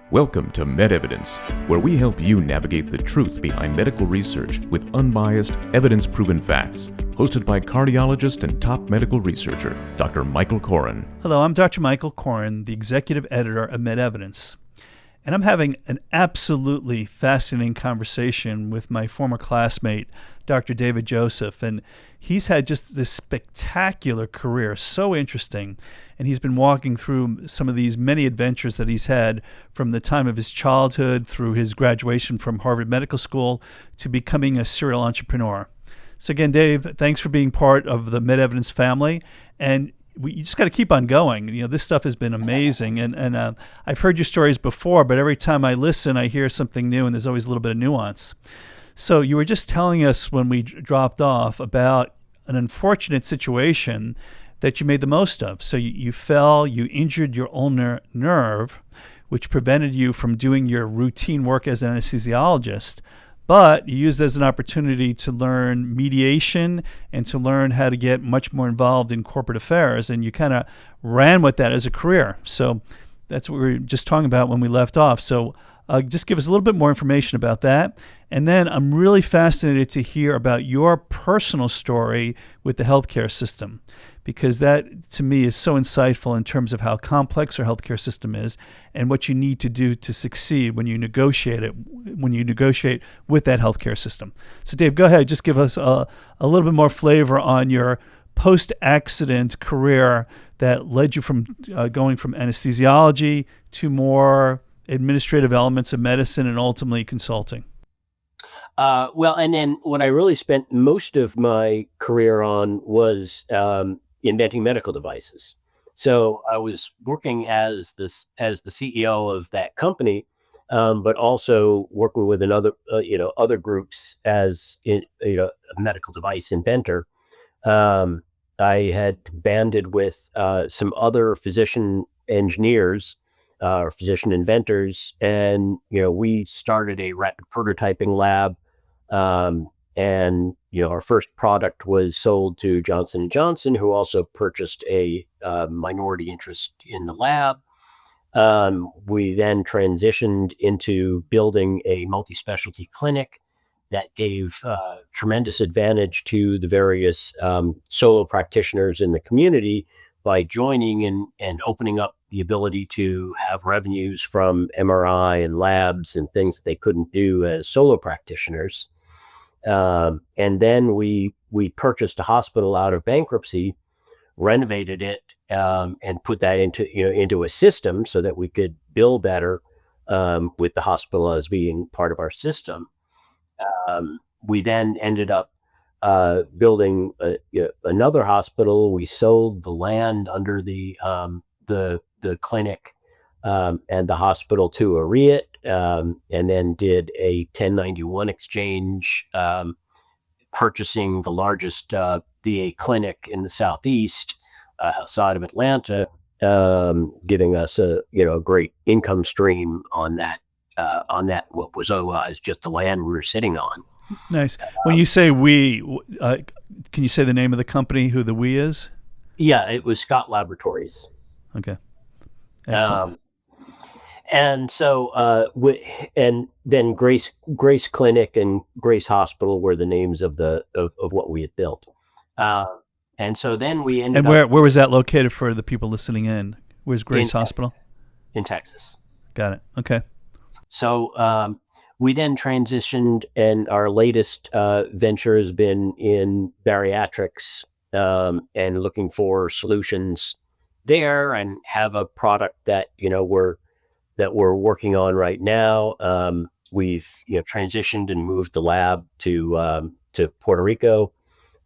Welcome to MedEvidence, where we help you navigate the truth behind medical research with unbiased, evidence-proven facts. Hosted by cardiologist and top medical researcher, Dr. Michael Koren. Hello, I'm Dr. Michael Koren, the executive editor of MedEvidence. And I'm having an absolutely fascinating conversation with my former classmate, Dr. David Joseph. And he's had just this spectacular career, so interesting. And he's been walking through some of these many adventures that he's had from the time of his childhood through his graduation from Harvard Medical School to becoming a serial entrepreneur. So again, Dave, thanks for being part of the MedEvidence family. And you just got to keep on going. You know, this stuff has been amazing. And I've heard your stories before, but every time I listen, I hear something new, and there's always a little bit of nuance. So you were just telling us when we dropped off about an unfortunate situation that you made the most of. So you fell, you injured your ulnar nerve, which prevented you from doing your routine work as an anesthesiologist. But you used it as an opportunity to learn mediation and to learn how to get much more involved in corporate affairs. And you kind of ran with that as a career. So that's what we were just talking about when we left off. So just give us a little bit more information about that. And then I'm really fascinated to hear about your personal story with the healthcare system, because that, to me, is so insightful in terms of how complex our healthcare system is and what you need to do to succeed when you negotiate with that healthcare system. So, Dave, go ahead. Just give us a little bit more flavor on your post-accident career that led you from going from anesthesiology to more administrative elements of medicine and ultimately consulting. And then what I really spent most of my career on was inventing medical devices. So I was working as the CEO of that company, but also working with other groups as a medical device inventor. I had banded with some other physician engineers or physician inventors, and we started a rapid prototyping lab. And our first product was sold to Johnson & Johnson, who also purchased a minority interest in the lab. We then transitioned into building a multi-specialty clinic that gave tremendous advantage to the various solo practitioners in the community by joining and opening up the ability to have revenues from MRI and labs and things that they couldn't do as solo practitioners. And then we purchased a hospital out of bankruptcy, renovated it, and put that into a system so that we could bill better with the hospital as being part of our system. We then ended up building another hospital. We sold the land under the clinic and the hospital to a REIT, and then did a 1091 exchange, purchasing the largest VA clinic in the Southeast outside of Atlanta, giving us a great income stream on that what was otherwise just the land we were sitting on. Nice. When you say we, can you say the name of the company, who the we is? Yeah, it was Scott Laboratories. Okay. Excellent. And so, and then Grace Clinic and Grace Hospital were the names of what we had built. And so then we ended up. And where was that located for the people listening in? Where's Grace Hospital? In Texas. Got it. Okay. So we then transitioned, and our latest venture has been in bariatrics, and looking for solutions there, and have a product that we're working on right now. We've transitioned and moved the lab to Puerto Rico,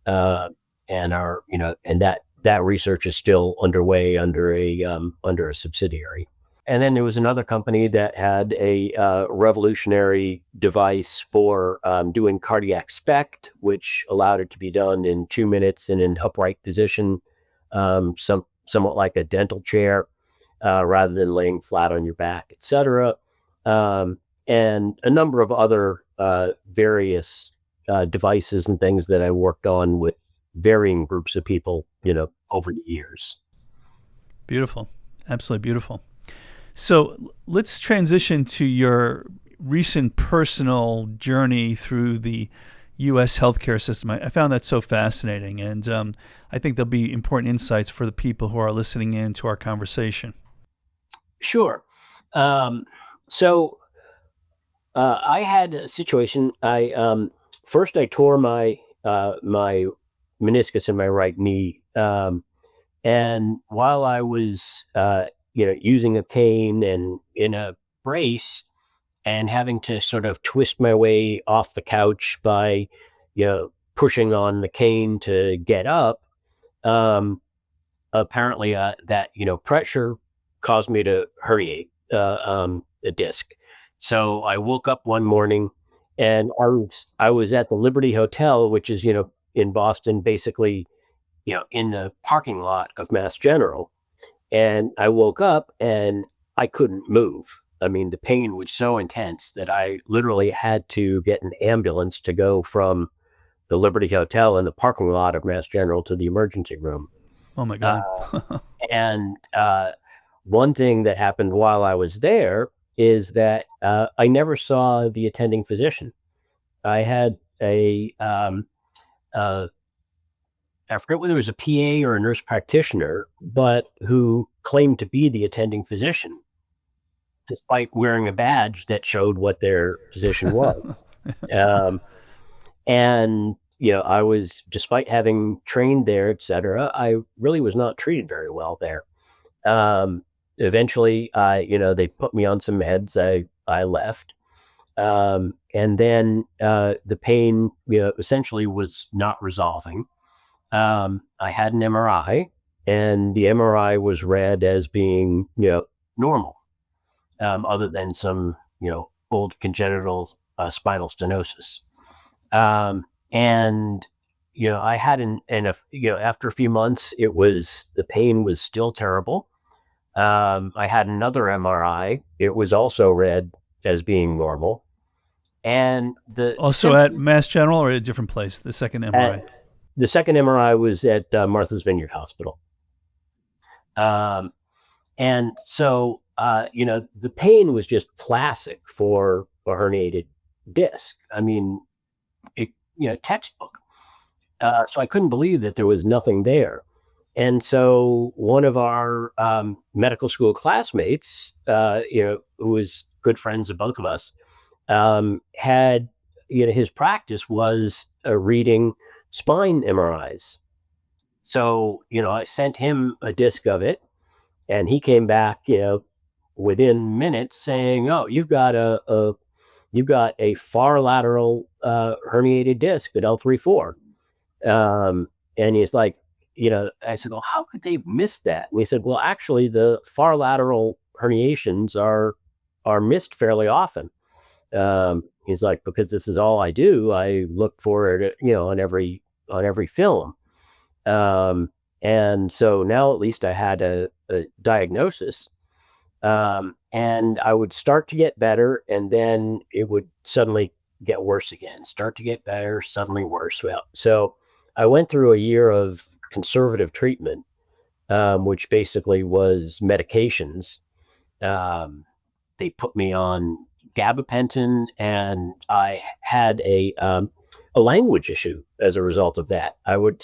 and our and that research is still underway under a subsidiary. And then there was another company that had a revolutionary device for doing cardiac SPECT, which allowed it to be done in 2 minutes and in upright position, somewhat like a dental chair, rather than laying flat on your back, et cetera. And a number of other various devices and things that I worked on with varying groups of people, over the years. Beautiful. Absolutely beautiful. So let's transition to your recent personal journey through the U.S. healthcare system. I found that so fascinating, and I think there'll be important insights for the people who are listening in to our conversation. Sure. Um, so I had a situation. I first I tore my meniscus in my right knee, and while I was using a cane and in a brace and having to sort of twist my way off the couch by pushing on the cane to get up, um, apparently that pressure caused me to herniate a disc. So I woke up one morning and I was at the Liberty Hotel, which is in Boston, basically in the parking lot of Mass General. And I woke up and I couldn't move. I mean, the pain was so intense that I literally had to get an ambulance to go from the Liberty Hotel in the parking lot of Mass General to the emergency room. Oh my Uh, God. and one thing that happened while I was there is that I never saw the attending physician. I had uh, I forget whether it was a PA or a nurse practitioner, but who claimed to be the attending physician, despite wearing a badge that showed what their position was. Um, and I was, despite having trained there, et cetera, I really was not treated very well there. Eventually, they put me on some meds. I left. And then the pain, essentially was not resolving. I had an MRI, and the MRI was read as being, normal, other than some, old congenital spinal stenosis. And I had after a few months, the pain was still terrible. I had another MRI. It was also read as being normal. And Also at Mass General or at a different place, the second MRI? the second MRI was at Martha's Vineyard Hospital. And so, the pain was just classic for a herniated disc. I mean, textbook. So I couldn't believe that there was nothing there. And so one of our medical school classmates, who was good friends of both of us, had, his practice was reading spine MRIs. So, I sent him a disc of it, and he came back, within minutes saying, "Oh, you've got a far lateral herniated disc at L3-4." And he's like, I said, "Well, how could they miss that?" And he said, "Well, actually, the far lateral herniations are missed fairly often." He's like, "Because this is all I do. I look for it, on every film." And so now at least I had a diagnosis. And I would start to get better, and then it would suddenly get worse again. Start to get better, suddenly worse. Well, so I went through a year of conservative treatment, which basically was medications. They put me on gabapentin, and I had a language issue as a result of that. I would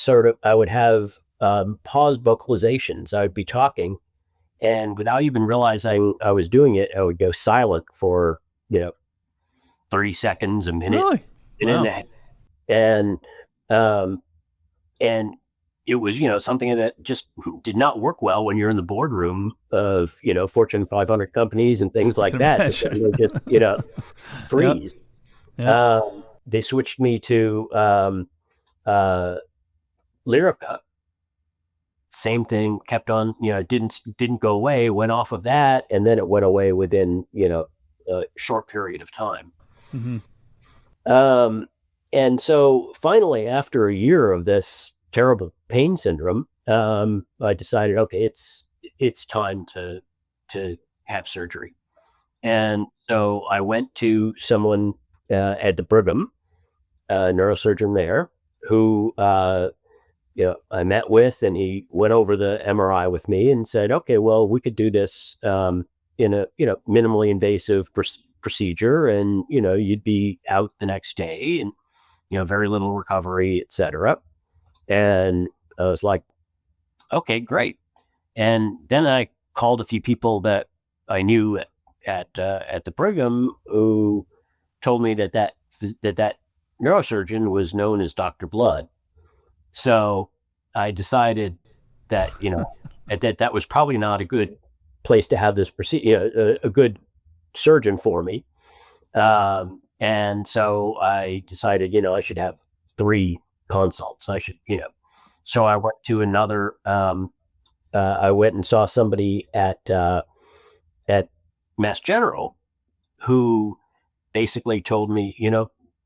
have pause vocalizations. I would be talking, and without even realizing I was doing it, I would go silent for 30 seconds, a minute, Really? minute Wow. and um, and it was something that just did not work well when you're in the boardroom of Fortune 500 companies and things I like can that, to imagine. suddenly just Yep. freeze. Yep. They switched me to uh, Lyrica. Same thing, kept on, didn't go away, went off of that, and then it went away within, a short period of time. Mm-hmm. Um, and so finally, after a year of this terrible pain syndrome, I decided, okay, it's time to have surgery. And so I went to someone at the Brigham, a neurosurgeon there, who I met with, and he went over the MRI with me and said, "Okay, well, we could do this, in a, minimally invasive procedure, and, you'd be out the next day, and, very little recovery, etc. And I was like, okay, great. And then I called a few people that I knew at the Brigham, who told me that neurosurgeon was known as Dr. Blood. So I decided that, that was probably not a good place to have this procedure, a good surgeon for me. And so I decided, I should have 3 consults. So I went to another, I went and saw somebody at Mass General, who basically told me,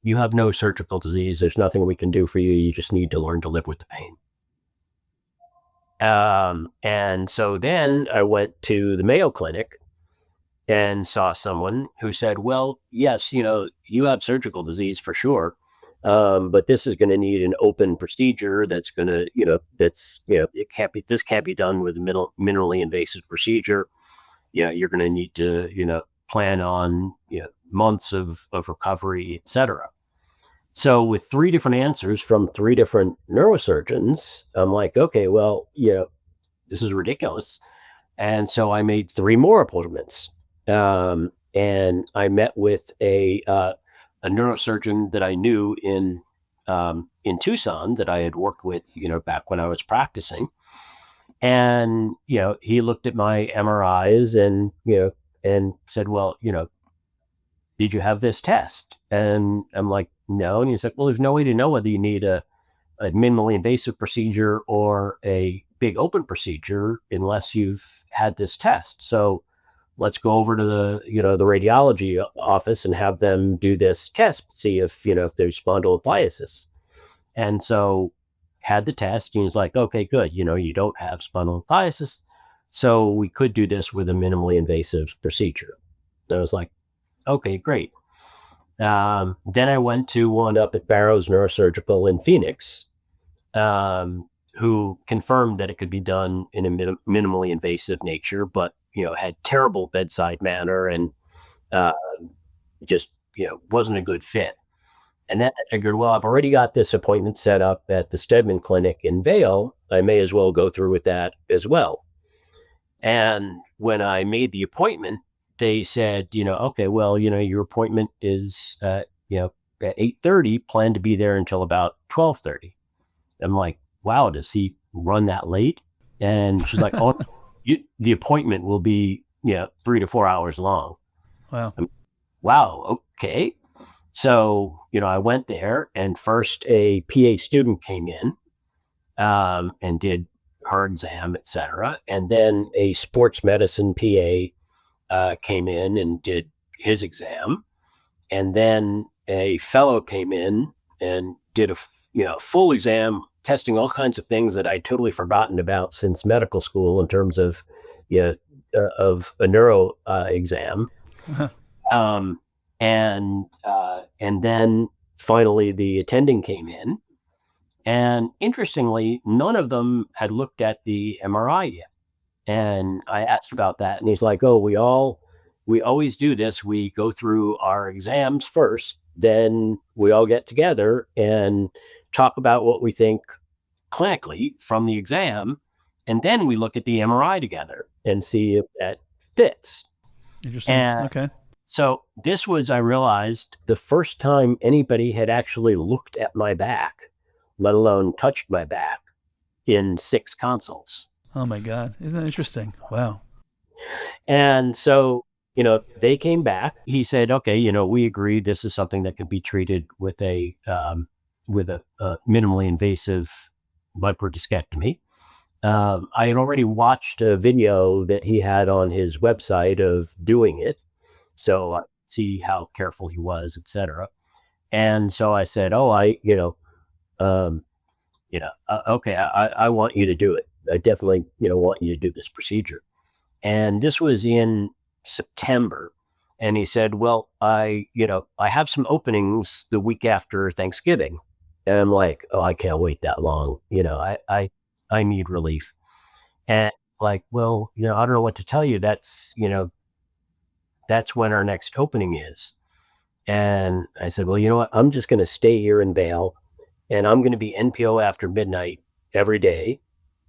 you have no surgical disease. There's nothing we can do for you. You just need to learn to live with the pain. And so then I went to the Mayo Clinic and saw someone who said, well, yes, you have surgical disease for sure. But this is going to need an open procedure that's going to, this can't be done with a minimally invasive procedure. You're going to need to, plan on, months of recovery, etc. So with 3 different answers from 3 different neurosurgeons, I'm like, okay, well, this is ridiculous. And so I made 3 more appointments. And I met with a neurosurgeon that I knew in Tucson that I had worked with, back when I was practicing. And, he looked at my MRIs and, and said, well, did you have this test? And I'm like, no. And he's like, well, there's no way to know whether you need a minimally invasive procedure or a big open procedure unless you've had this test. So let's go over to the, the radiology office and have them do this test, see if, if there's spondylolisthesis. And so had the test, and he's like, okay, good. You don't have spondylolisthesis. So we could do this with a minimally invasive procedure. And I was like, okay, great. Then I went to one up at Barrows Neurosurgical in Phoenix, who confirmed that it could be done in a minimally invasive nature, but, had terrible bedside manner and just, wasn't a good fit. And then I figured, well, I've already got this appointment set up at the Stedman Clinic in Vail. I may as well go through with that as well. And when I made the appointment, they said, okay, well, your appointment is, at 8:30, plan to be there until about 12:30. I'm like, wow, does he run that late? And she's like, oh, the appointment will be, 3 to 4 hours long. Wow. Wow. Okay. So, I went there, and first a PA student came in, and did her exam, etc. And then a sports medicine PA came in and did his exam. And then a fellow came in and did a full exam, testing all kinds of things that I'd totally forgotten about since medical school in terms of, of a neuro exam. And then finally the attending came in, and interestingly, none of them had looked at the MRI yet. And I asked about that, and he's like, oh, we always do this. We go through our exams first, then we all get together and talk about what we think clinically from the exam. And then we look at the MRI together and see if that fits. Interesting. And okay. So this was, I realized, the first time anybody had actually looked at my back, let alone touched my back, in 6 consults. Oh my God. Isn't that interesting? Wow. And so, they came back. He said, okay, we agree this is something that can be treated with a minimally invasive microdiscectomy. I had already watched a video that he had on his website of doing it, so I see how careful he was, etc. And so I said, oh, okay, I want you to do it. I definitely, want you to do this procedure. And this was in September. And he said, well, I have some openings the week after Thanksgiving. And I'm like, oh, I can't wait that long. I need relief. And like, well, I don't know what to tell you. That's, that's when our next opening is. And I said, well, you know what? I'm just going to stay here in Vail, and I'm going to be NPO after midnight every day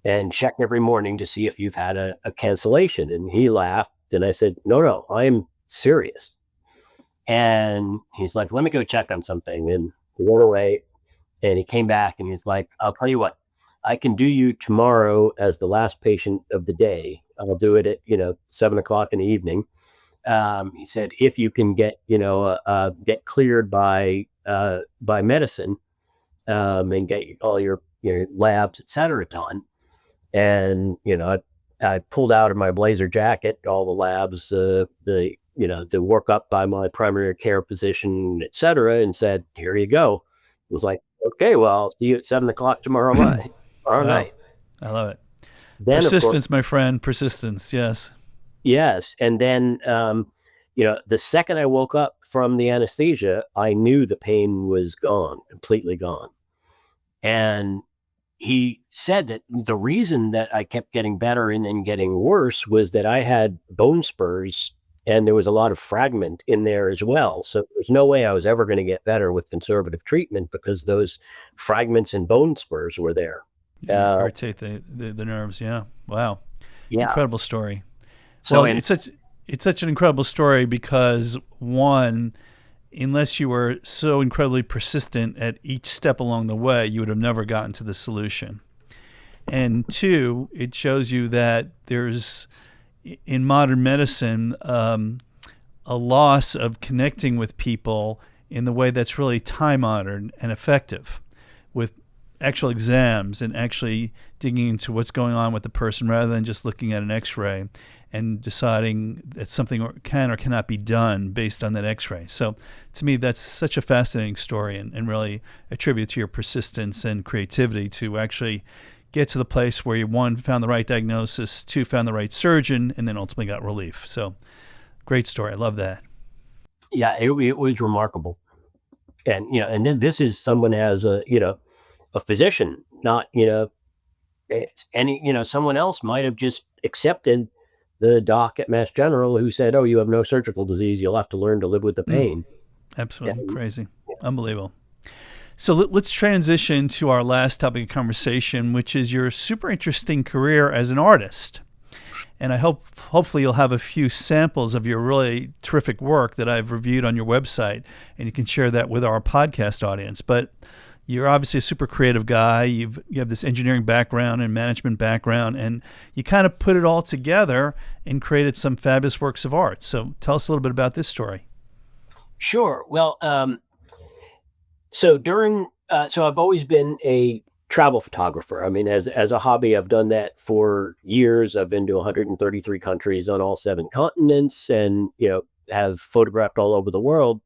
and check every morning to see if you've had a cancellation. And he laughed, and I said, no, I'm serious. And he's like, let me go check on something. And he went away, and he came back, and he's like, I'll tell you what, I can do you tomorrow as the last patient of the day. I'll do it at 7 o'clock in the evening. He said, if you can get get cleared by medicine, and get all your labs, et cetera, done. And I pulled out of my blazer jacket all the labs, the workup by my primary care physician, et cetera, and said, here you go. It was like, okay, well, I'll see you at 7 o'clock tomorrow night. Wow. I love it. Then, persistence, my friend, persistence. Yes. Yes. And then, the second I woke up from the anesthesia, I knew the pain was gone, completely gone. And he said that the reason that I kept getting better and then getting worse was that I had bone spurs, and there was a lot of fragment in there as well. So there's no way I was ever going to get better with conservative treatment because those fragments and bone spurs were there. Irritate the nerves. Yeah. Wow. Yeah. Incredible story. So it's such an incredible story because, one, unless you were so incredibly persistent at each step along the way, you would have never gotten to the solution. And two, it shows you that there's, in modern medicine, a loss of connecting with people in the way that's really time-honored and effective, with actual exams and actually digging into what's going on with the person rather than just looking at an x-ray and deciding that something can or cannot be done based on that x-ray. So to me, that's such a fascinating story and really a tribute to your persistence and creativity to actually get to the place where you, one, found the right diagnosis, two, found the right surgeon, and then ultimately got relief. So great story. I love that. Yeah, it was remarkable. And, and then this is someone as a physician, not, someone else might have just accepted the doc at Mass General who said, oh, you have no surgical disease. You'll have to learn to live with the pain. Absolutely. Crazy. Unbelievable. So let's transition to our last topic of conversation, which is your super interesting career as an artist. And I hopefully you'll have a few samples of your really terrific work that I've reviewed on your website, and you can share that with our podcast audience. But you're obviously a super creative guy. You have this engineering background and management background, and you kind of put it all together and created some fabulous works of art. So tell us a little bit about this story. Sure. Well, so I've always been a travel photographer. I mean, as a hobby, I've done that for years. I've been to 133 countries on all 7 continents, and have photographed all over the world.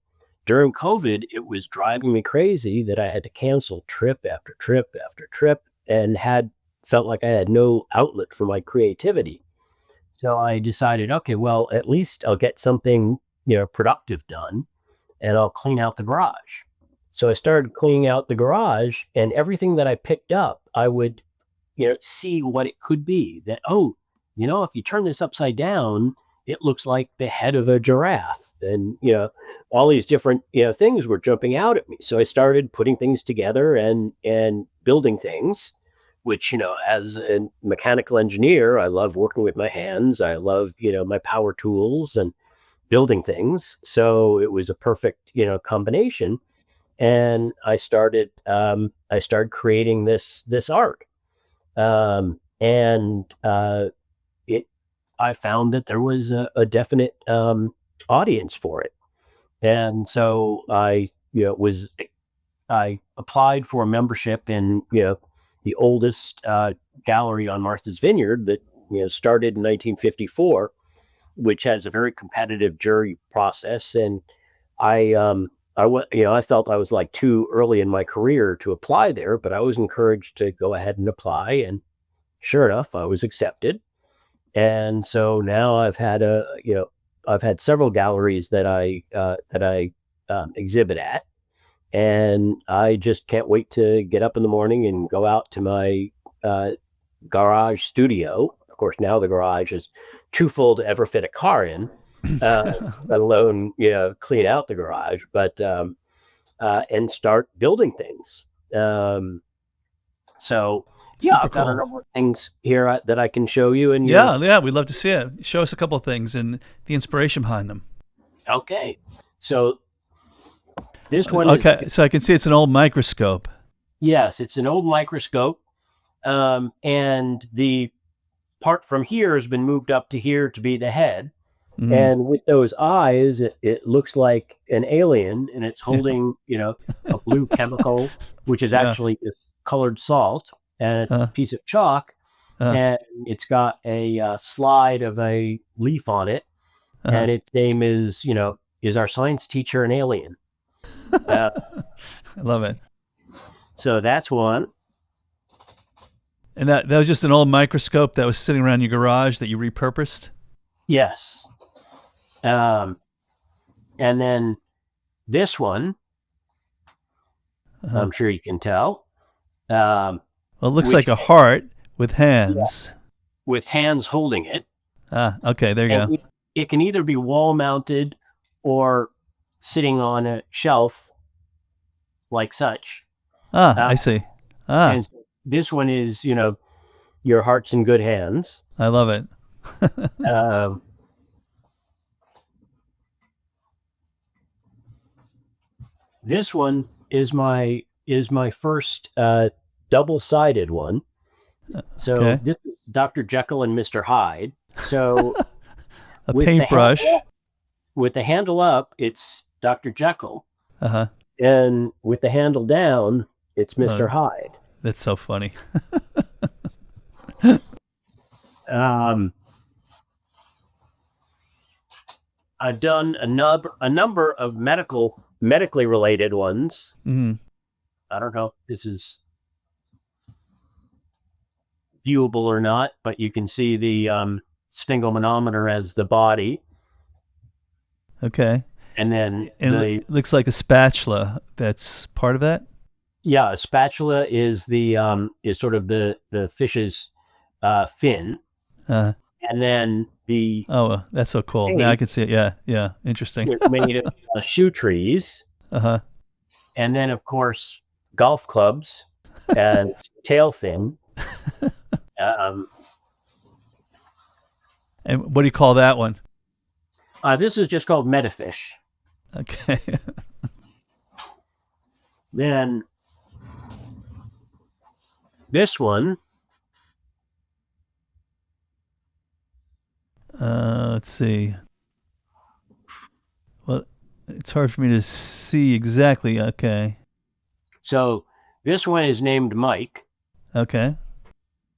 During COVID, it was driving me crazy that I had to cancel trip after trip after trip, and felt like I had no outlet for my creativity. So I decided, okay, well, at least I'll get something productive done, and I'll clean out the garage. So I started cleaning out the garage, and everything that I picked up, I would, see what it could be. That, if you turn this upside down, it looks like the head of a giraffe. And, all these different, things were jumping out at me. So I started putting things together and building things, which, as a mechanical engineer, I love working with my hands. I love, my power tools and building things. So it was a perfect, combination. And I started creating this art. I found that there was a definite audience for it. And so I applied for a membership in, the oldest gallery on Martha's Vineyard that, started in 1954, which has a very competitive jury process. And I felt I was like too early in my career to apply there, but I was encouraged to go ahead and apply. And sure enough, I was accepted. And so now I've had several galleries that I exhibit at, and I just can't wait to get up in the morning and go out to my garage studio. Of course, now the garage is too full to ever fit a car in. let alone clean out the garage, but and start building things. So yeah, Super I've got a cool. number of things here that I can show you. And Yeah, we'd love to see it. Show us a couple of things and the inspiration behind them. Okay, so this one is, Okay, so I can see it's an old microscope. yes, it's an old microscope, and the part from here has been moved up to here to be the head. Mm. And with those eyes, it looks like an alien, and it's holding, a blue chemical, which is Yeah. actually just colored salt and a piece of chalk, and it's got a slide of a leaf on it, and its name is, is our science teacher an alien? I love it. So that's one. And that was just an old microscope that was sitting around your garage that you repurposed? Yes. And then this one, I'm sure you can tell. Well, it looks like a heart with hands. Yeah, with hands holding it. Okay, there you go. It can either be wall mounted or sitting on a shelf like such. I see. And so this one is, your heart's in good hands. I love it. This one is my first double-sided one. So this is Dr. Jekyll and Mr. Hyde. So a paintbrush. With the handle up, it's Dr. Jekyll. Uh-huh. And with the handle down, it's Mr. Hyde. That's so funny. I've done a number of medically related ones. Mm-hmm. I don't know if this is viewable or not, but you can see the sphygmomanometer as the body. Okay. And then it looks like a spatula. That's part of that? Yeah, a spatula is the is sort of the fish's fin. And then that's so cool. Now I can see it. Yeah, interesting. Made of shoe trees. And then, of course, golf clubs and tail fin. And what do you call that one? This is just called Metafish. Okay. Then this one. Let's see. Well, it's hard for me to see exactly. Okay. So this one is named Mike. Okay.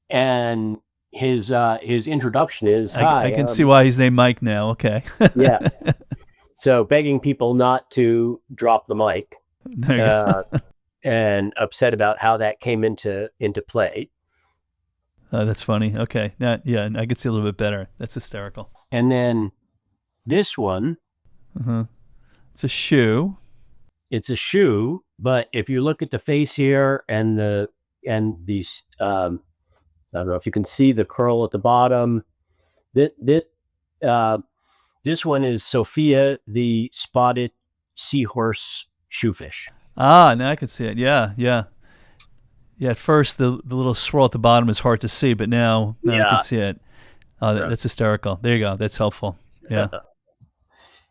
And his introduction is, hi. I can see why he's named Mike now. Okay. Yeah. So begging people not to drop the mic. And upset about how that came into play. That's funny. Okay. Yeah, I can see a little bit better. That's hysterical. And then this one. It's a shoe. It's a shoe, but if you look at the face here and these, I don't know if you can see the curl at the bottom. This one is Sophia, the spotted seahorse shoefish. Now I can see it. Yeah. At first, the little swirl at the bottom is hard to see, but now I can see it. That's hysterical. There you go. That's helpful. Yeah.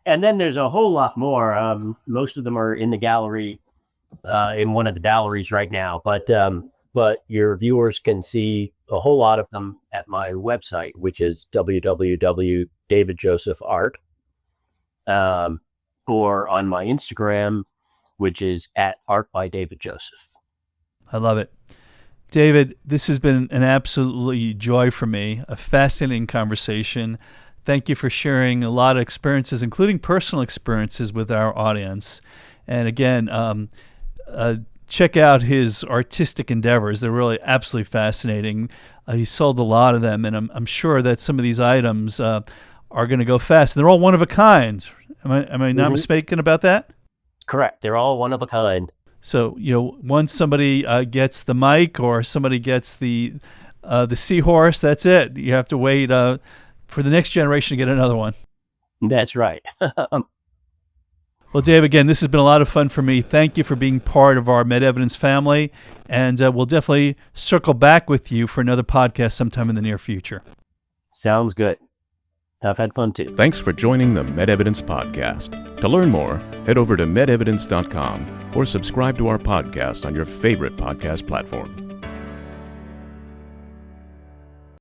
And then there's a whole lot more. Most of them are in the gallery, in one of the galleries right now. But your viewers can see a whole lot of them at my website, which is www.davidjosephart, or on my Instagram, which is @ArtByDavidJoseph. I love it. David, this has been an absolutely joy for me, a fascinating conversation. Thank you for sharing a lot of experiences, including personal experiences, with our audience. And again, check out his artistic endeavors. They're really absolutely fascinating. He sold a lot of them, and I'm sure that some of these items are going to go fast. And they're all one of a kind. Am I not mistaken about that? Correct. They're all one of a kind. So, once somebody gets the mic or somebody gets the seahorse, that's it. You have to wait for the next generation to get another one. That's right. Well, Dave, again, this has been a lot of fun for me. Thank you for being part of our MedEvidence family, and we'll definitely circle back with you for another podcast sometime in the near future. Sounds good. I've had fun too. Thanks for joining the MedEvidence podcast. To learn more, head over to medevidence.com or subscribe to our podcast on your favorite podcast platform.